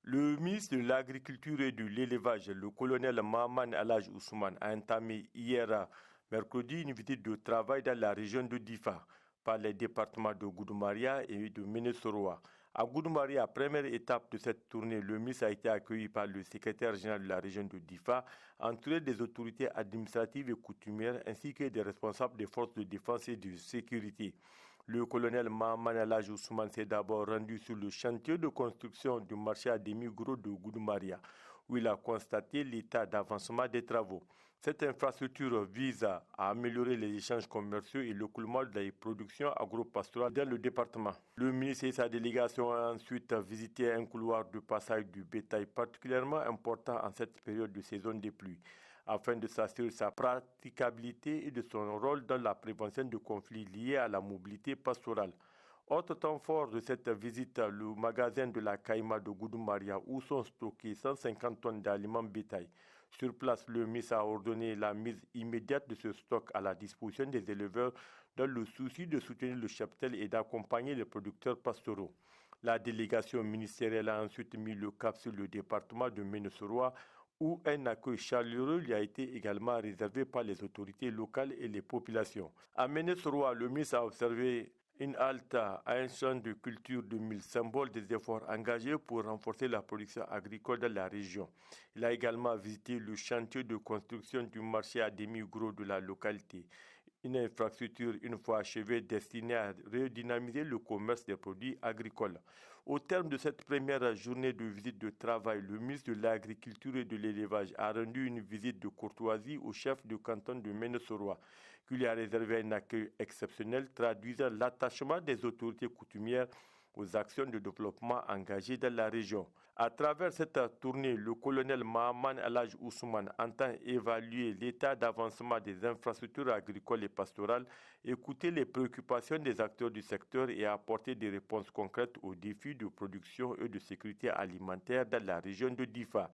Le ministre de l'Agriculture et de l'Élevage, le colonel Mahaman Alaj Ousmane, a entamé hier mercredi une visite de travail dans la région de Difa par les départements de Goudoumaria et de Ménesoroa. À Goudoumaria, première étape de cette tournée, le ministre a été accueilli par le secrétaire général de la région de Difa, entouré des autorités administratives et coutumières ainsi que des responsables des forces de défense et de sécurité. Le colonel Mahaman Alaj Ousmane s'est d'abord rendu sur le chantier de construction du marché à demi-gros de Goudoumaria, où il a constaté l'état d'avancement des travaux. Cette infrastructure vise à améliorer les échanges commerciaux et l'écoulement des productions agro-pastorales dans le département. Le ministre et sa délégation ont ensuite visité un couloir de passage du bétail particulièrement important en cette période de saison des pluies, afin de s'assurer de sa praticabilité et de son rôle dans la prévention de conflits liés à la mobilité pastorale. Autre temps fort de cette visite, le magasin de la Caïma de Goudoumaria où sont stockés 150 tonnes d'aliments bétail. Sur place, le ministre a ordonné la mise immédiate de ce stock à la disposition des éleveurs dans le souci de soutenir le cheptel et d'accompagner les producteurs pastoraux. La délégation ministérielle a ensuite mis le cap sur le département de Ménesoroa où un accueil chaleureux lui a été également réservé par les autorités locales et les populations. À Ménesoroa, le ministre a observé une halte à un champ de culture de mille, symbole des efforts engagés pour renforcer la production agricole dans la région. Il a également visité le chantier de construction du marché à demi-gros de la localité. Une infrastructure, une fois achevée, destinée à redynamiser le commerce des produits agricoles. Au terme de cette première journée de visite de travail, le ministre de l'Agriculture et de l'Élevage a rendu une visite de courtoisie au chef du canton de Ménesoroa, qui lui a réservé un accueil exceptionnel, traduisant l'attachement des autorités coutumières aux actions de développement engagées dans la région. À travers cette tournée, le colonel Mahaman Alaj Ousmane entend évaluer l'état d'avancement des infrastructures agricoles et pastorales, écouter les préoccupations des acteurs du secteur et apporter des réponses concrètes aux défis de production et de sécurité alimentaire dans la région de Difa.